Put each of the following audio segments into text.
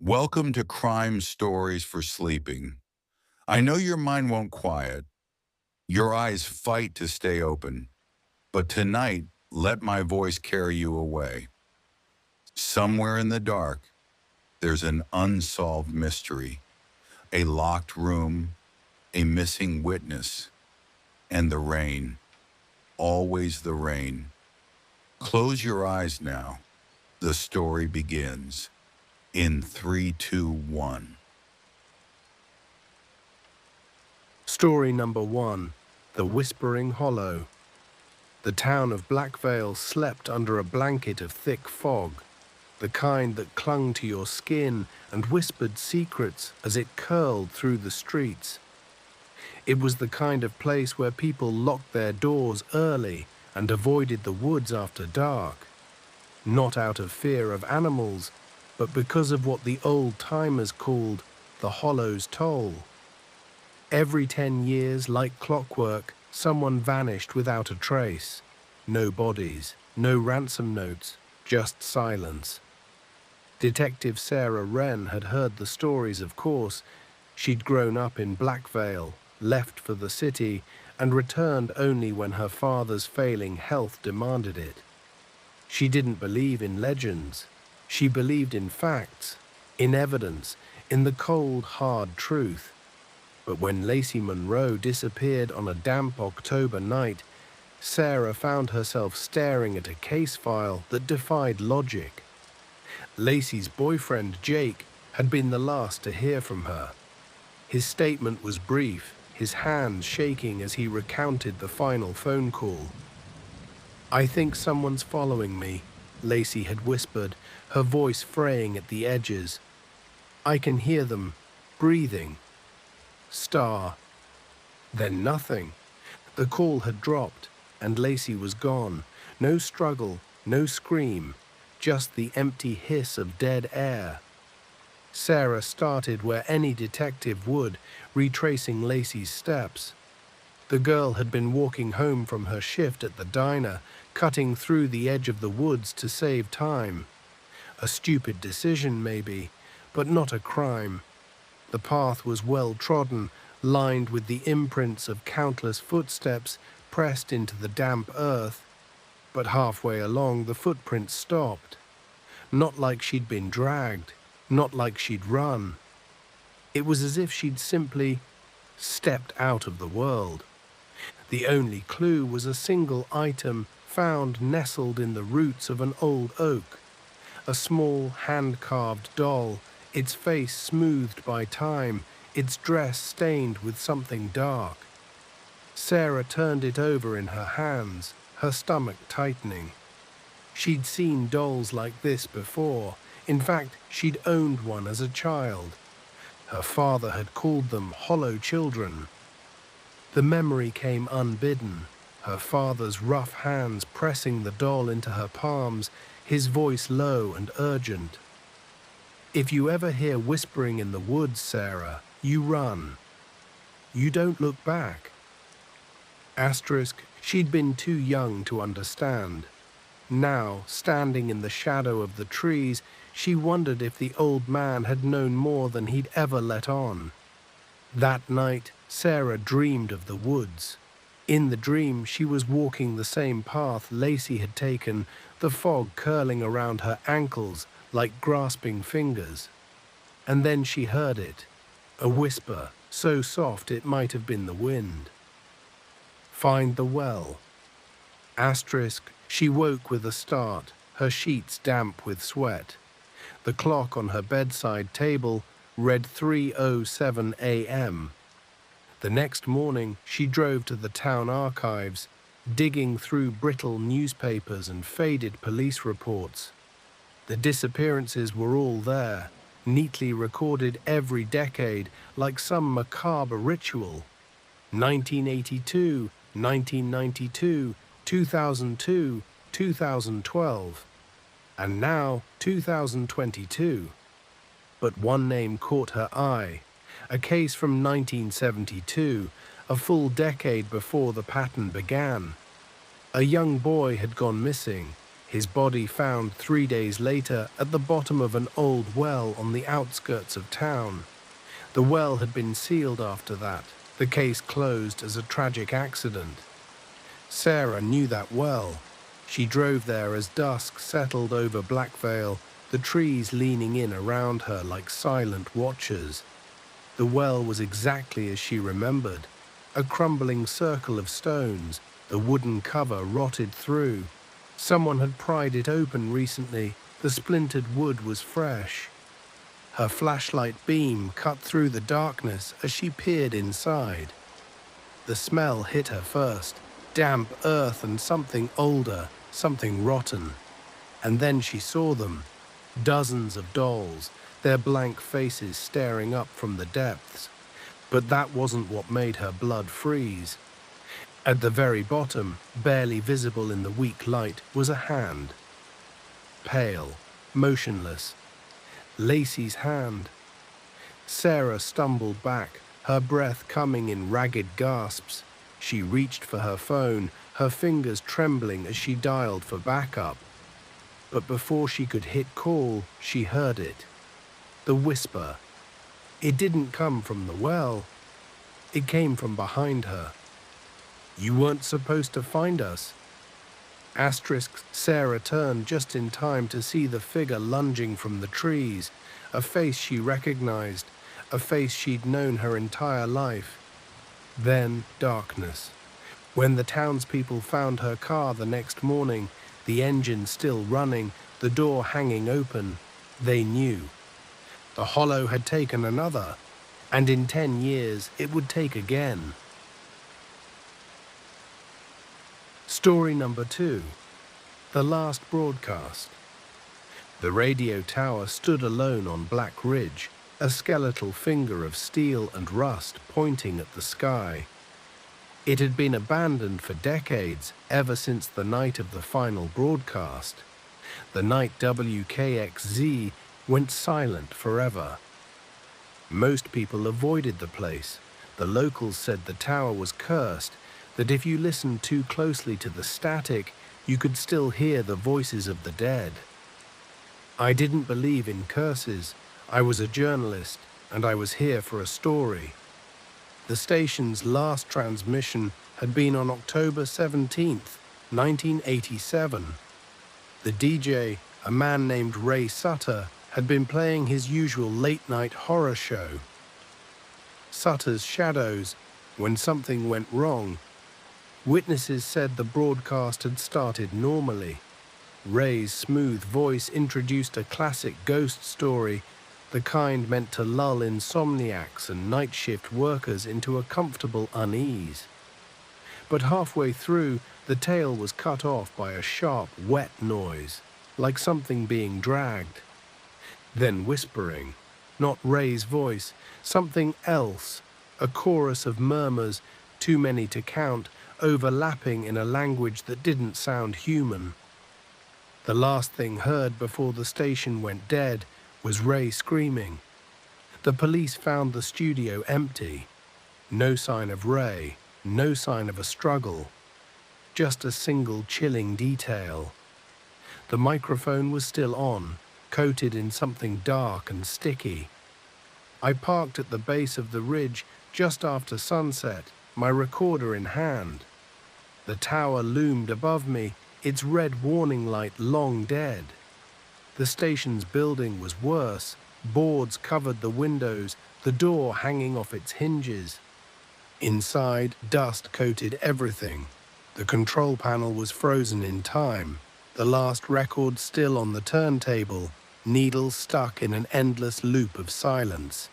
Welcome to Crime Stories for Sleeping. I know your mind won't quiet. Your eyes fight to stay open. But tonight, let my voice carry you away. Somewhere in the dark, there's an unsolved mystery, a locked room, a missing witness, and the rain, always the rain. Close your eyes now. The story begins in 3, 2, 1. Story number 1. The Whispering Hollow. The town of Blackvale slept under a blanket of thick fog, the kind that clung to your skin and whispered secrets as it curled through the streets. It was the kind of place where people locked their doors early and avoided the woods after dark, not out of fear of animals, but because of what the old-timers called the Hollow's Toll. Every 10 years, like clockwork, someone vanished without a trace. No bodies, no ransom notes, just silence. Detective Sarah Wren had heard the stories, of course. She'd grown up in Blackvale, left for the city, and returned only when her father's failing health demanded it. She didn't believe in legends. She believed in facts, in evidence, in the cold, hard truth. But when Lacey Monroe disappeared on a damp October night, Sarah found herself staring at a case file that defied logic. Lacey's boyfriend, Jake, had been the last to hear from her. His statement was brief, his hands shaking as he recounted the final phone call. "I think someone's following me," Lacey had whispered, her voice fraying at the edges. "I can hear them, breathing." Star. Then nothing. The call had dropped, and Lacey was gone. No struggle, no scream, just the empty hiss of dead air. Sarah started where any detective would, retracing Lacey's steps. The girl had been walking home from her shift at the diner, cutting through the edge of the woods to save time. A stupid decision, maybe, but not a crime. The path was well trodden, lined with the imprints of countless footsteps pressed into the damp earth. But halfway along, the footprints stopped. Not like she'd been dragged, not like she'd run. It was as if she'd simply stepped out of the world. The only clue was a single item found nestled in the roots of an old oak. A small, hand-carved doll, its face smoothed by time, its dress stained with something dark. Sarah turned it over in her hands, her stomach tightening. She'd seen dolls like this before. In fact, she'd owned one as a child. Her father had called them hollow children. The memory came unbidden, her father's rough hands pressing the doll into her palms, his voice low and urgent. "If you ever hear whispering in the woods, Sarah, you run. You don't look back." She'd been too young to understand. Now, standing in the shadow of the trees, she wondered if the old man had known more than he'd ever let on. That night, Sarah dreamed of the woods. In the dream, she was walking the same path Lacey had taken, the fog curling around her ankles like grasping fingers. And then she heard it, a whisper, so soft it might have been the wind. "Find the well." She woke with a start, her sheets damp with sweat. The clock on her bedside table read 3:07 a.m. The next morning, she drove to the town archives, digging through brittle newspapers and faded police reports. The disappearances were all there, neatly recorded every decade like some macabre ritual. 1982, 1992, 2002, 2012, and now 2022. But one name caught her eye, a case from 1972, a full decade before the pattern began. A young boy had gone missing, His body found 3 days later at the bottom of an old well on the outskirts of town. The well had been sealed after that, the case closed as a tragic accident. Sarah knew that well. She drove there as dusk settled over Blackvale, the trees leaning in around her like silent watchers. The well was exactly as she remembered, a crumbling circle of stones, the wooden cover rotted through. Someone had pried it open recently, the splintered wood was fresh. Her flashlight beam cut through the darkness as she peered inside. The smell hit her first, damp earth and something older, something rotten. And then she saw them, dozens of dolls, their blank faces staring up from the depths. But that wasn't what made her blood freeze. At the very bottom, barely visible in the weak light, was a hand. Pale, motionless. Lacey's hand. Sarah stumbled back, her breath coming in ragged gasps. She reached for her phone, her fingers trembling as she dialed for backup. But before she could hit call, she heard it. The whisper. It didn't come from the well. It came from behind her. "You weren't supposed to find us." Sarah turned just in time to see the figure lunging from the trees, a face she recognized, a face she'd known her entire life. Then darkness. When the townspeople found her car the next morning, the engine still running, the door hanging open, they knew. The hollow had taken another, and in 10 years it would take again. Story number 2. The Last Broadcast. The radio tower stood alone on Black Ridge, a skeletal finger of steel and rust pointing at the sky. It had been abandoned for decades, ever since the night of the final broadcast. The night WKXZ went silent forever. Most people avoided the place. The locals said the tower was cursed, that if you listened too closely to the static, you could still hear the voices of the dead. I didn't believe in curses. I was a journalist, and I was here for a story. The station's last transmission had been on October 17th, 1987. The DJ, a man named Ray Sutter, had been playing his usual late-night horror show. Sutter's Shadows, when something went wrong. Witnesses said the broadcast had started normally. Ray's smooth voice introduced a classic ghost story, the kind meant to lull insomniacs and night shift workers into a comfortable unease. But halfway through, the tale was cut off by a sharp, wet noise, like something being dragged. Then whispering, not Ray's voice, something else, a chorus of murmurs, too many to count, overlapping in a language that didn't sound human. The last thing heard before the station went dead was Ray screaming. The police found the studio empty. No sign of Ray, no sign of a struggle. Just a single chilling detail. The microphone was still on, coated in something dark and sticky. I parked at the base of the ridge just after sunset, my recorder in hand. The tower loomed above me, its red warning light long dead. The station's building was worse. Boards covered the windows, the door hanging off its hinges. Inside, dust coated everything. The control panel was frozen in time, the last record still on the turntable, needles stuck in an endless loop of silence.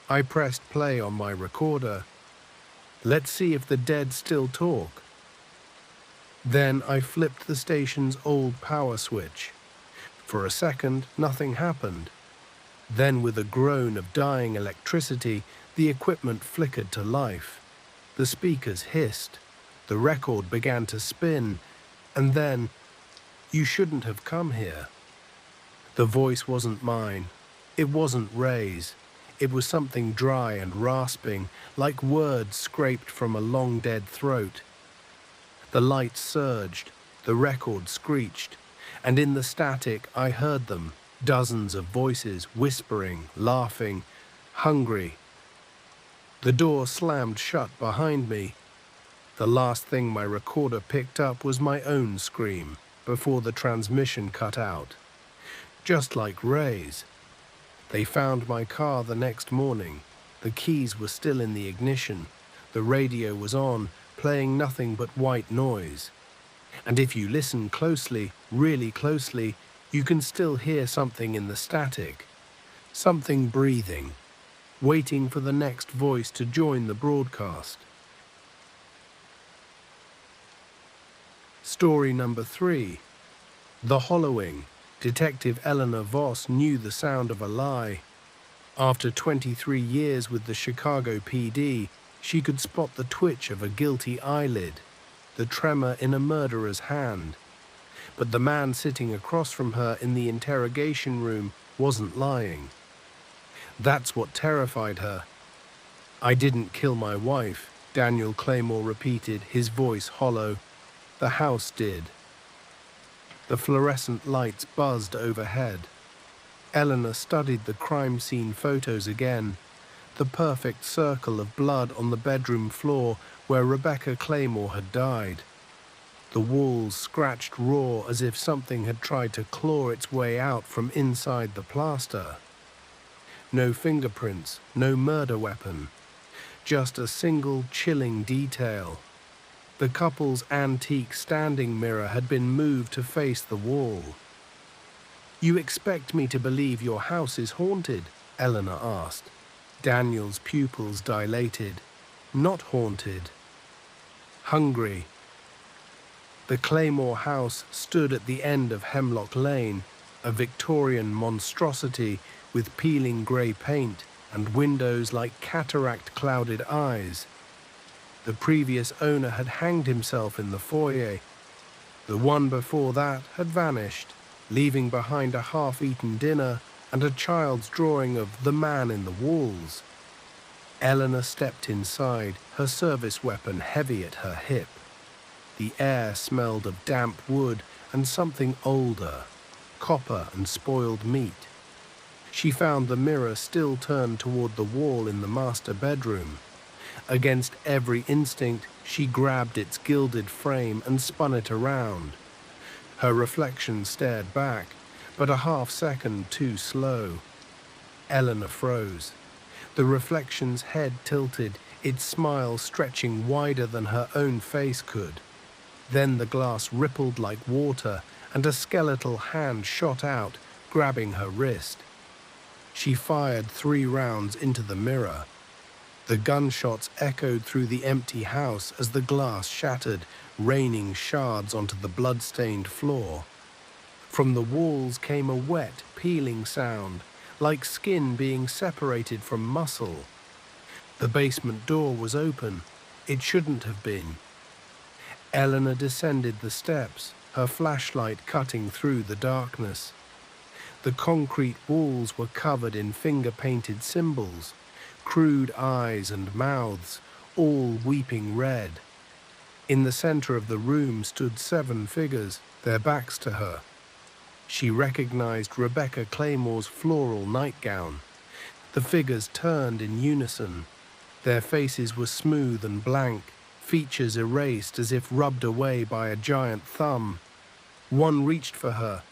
I pressed play on my recorder. Let's see if the dead still talk. Then I flipped the station's old power switch. For a second, nothing happened. Then, with a groan of dying electricity, the equipment flickered to life. The speakers hissed. The record began to spin. And then, "You shouldn't have come here." The voice wasn't mine. It wasn't Ray's. It was something dry and rasping, like words scraped from a long-dead throat. The lights surged. The record screeched. and in the static I heard them, dozens of voices whispering, laughing, hungry. The door slammed shut behind me. The last thing my recorder picked up was my own scream before the transmission cut out. Just like Ray's. They found my car the next morning. The keys were still in the ignition. The radio was on, playing nothing but white noise. And if you listen closely, really closely, you can still hear something in the static. Something breathing, waiting for the next voice to join the broadcast. Story number 3. The Hollowing. Detective Eleanor Voss knew the sound of a lie. After 23 years with the Chicago PD, she could spot the twitch of a guilty eyelid, the tremor in a murderer's hand. But the man sitting across from her in the interrogation room wasn't lying. That's what terrified her. "I didn't kill my wife," Daniel Claymore repeated, his voice hollow. "The house did." The fluorescent lights buzzed overhead. Eleanor studied the crime scene photos again, the perfect circle of blood on the bedroom floor where Rebecca Claymore had died. The walls scratched raw as if something had tried to claw its way out from inside the plaster. No fingerprints, no murder weapon, just a single chilling detail. The couple's antique standing mirror had been moved to face the wall. "You expect me to believe your house is haunted?" Eleanor asked. Daniel's pupils dilated. "Not haunted. Hungry." The Claymore house stood at the end of Hemlock Lane, a Victorian monstrosity with peeling grey paint and windows like cataract-clouded eyes. The previous owner had hanged himself in the foyer. The one before that had vanished, leaving behind a half-eaten dinner and a child's drawing of the man in the walls. Eleanor stepped inside, her service weapon heavy at her hip. The air smelled of damp wood and something older, copper and spoiled meat. She found the mirror still turned toward the wall in the master bedroom. Against every instinct, she grabbed its gilded frame and spun it around. Her reflection stared back, but a half-second too slow. Eleanor froze. The reflection's head tilted, its smile stretching wider than her own face could. Then the glass rippled like water, and a skeletal hand shot out, grabbing her wrist. She fired 3 rounds into the mirror. The gunshots echoed through the empty house as the glass shattered, raining shards onto the blood-stained floor. From the walls came a wet, peeling sound, like skin being separated from muscle. The basement door was open. It shouldn't have been. Eleanor descended the steps, her flashlight cutting through the darkness. The concrete walls were covered in finger-painted symbols, crude eyes and mouths, all weeping red. In the center of the room stood 7 figures, their backs to her. She recognized Rebecca Claymore's floral nightgown. The figures turned in unison. Their faces were smooth and blank, features erased as if rubbed away by a giant thumb. One reached for her.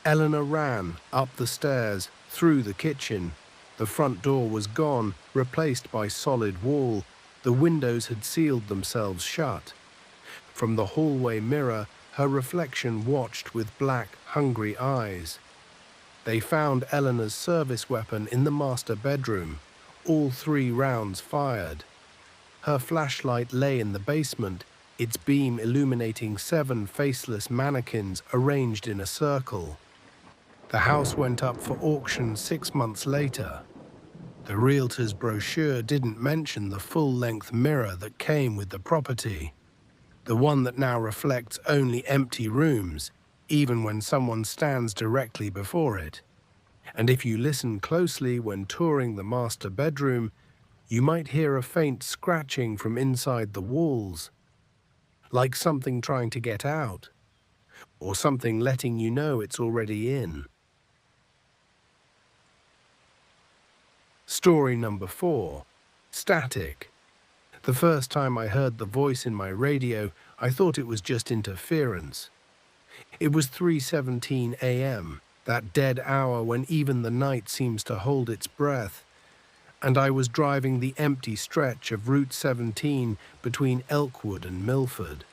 Eleanor ran, up the stairs, through the kitchen. The front door was gone, replaced by solid wall. The windows had sealed themselves shut. From the hallway mirror, her reflection watched with black, hungry eyes. They found Eleanor's service weapon in the master bedroom, all 3 rounds fired. Her flashlight lay in the basement, its beam illuminating 7 faceless mannequins arranged in a circle. The house went up for auction 6 months later. The realtor's brochure didn't mention the full-length mirror that came with the property, the one that now reflects only empty rooms, even when someone stands directly before it. And if you listen closely when touring the master bedroom, you might hear a faint scratching from inside the walls, like something trying to get out. or something letting you know it's already in. Story number 4, static. The first time I heard the voice in my radio, I thought it was just interference. It was 3:17 a.m., that dead hour when even the night seems to hold its breath, and I was driving the empty stretch of Route 17 between Elkwood and Milford.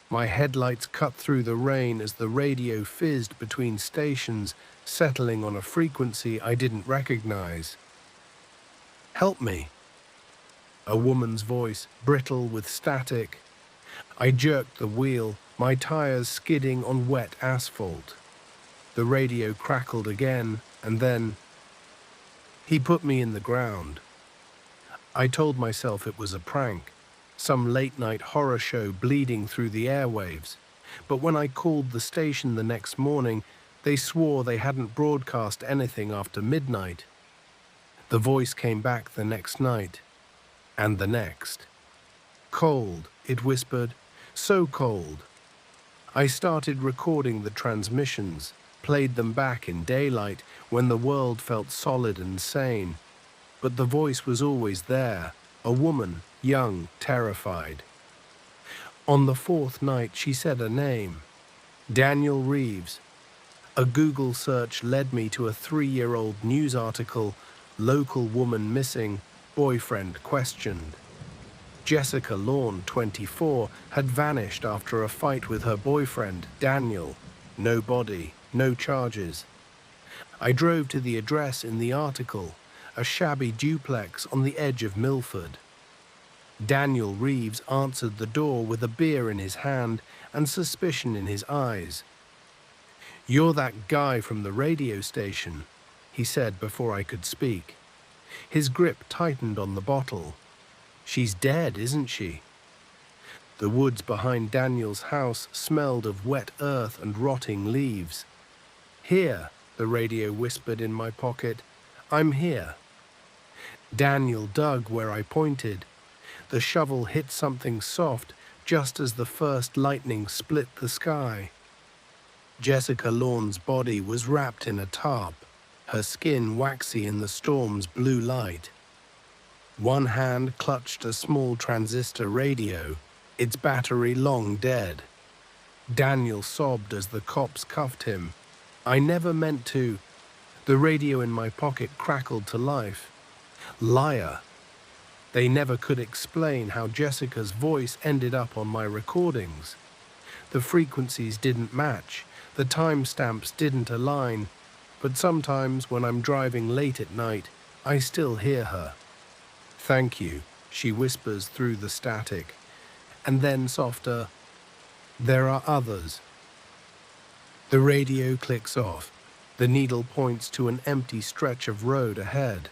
My headlights cut through the rain as the radio fizzed between stations, settling on a frequency I didn't recognize. "Help me." A woman's voice, brittle with static. I jerked the wheel, my tires skidding on wet asphalt. The radio crackled again, and then he put me in the ground. I told myself it was a prank, some late-night horror show bleeding through the airwaves. But when I called the station the next morning, they swore they hadn't broadcast anything after midnight. The voice came back the next night, and the next. "Cold," it whispered, "so cold." I started recording the transmissions, played them back in daylight when the world felt solid and sane. But the voice was always there, a woman, young, terrified. On the 4th night, she said a name: Daniel Reeves. A Google search led me to a 3-year-old news article, "Local woman missing, boyfriend questioned." Jessica Lawn, 24, had vanished after a fight with her boyfriend, Daniel. No body, no charges. I drove to the address in the article, a shabby duplex on the edge of Milford. Daniel Reeves answered the door with a beer in his hand and suspicion in his eyes. "You're that guy from the radio station," he said before I could speak. His grip tightened on the bottle. "She's dead, isn't she?" The woods behind Daniel's house smelled of wet earth and rotting leaves. "Here," the radio whispered in my pocket. "I'm here." Daniel dug where I pointed. The shovel hit something soft just as the first lightning split the sky. Jessica Lawn's body was wrapped in a tarp, her skin waxy in the storm's blue light. One hand clutched a small transistor radio, its battery long dead. Daniel sobbed as the cops cuffed him. "I never meant to." The radio in my pocket crackled to life. Liar. They never could explain how Jessica's voice ended up on my recordings. The frequencies didn't match, the timestamps didn't align, but sometimes when I'm driving late at night, I still hear her. "Thank you," she whispers through the static, and then softer, "There are others." The radio clicks off. The needle points to an empty stretch of road ahead.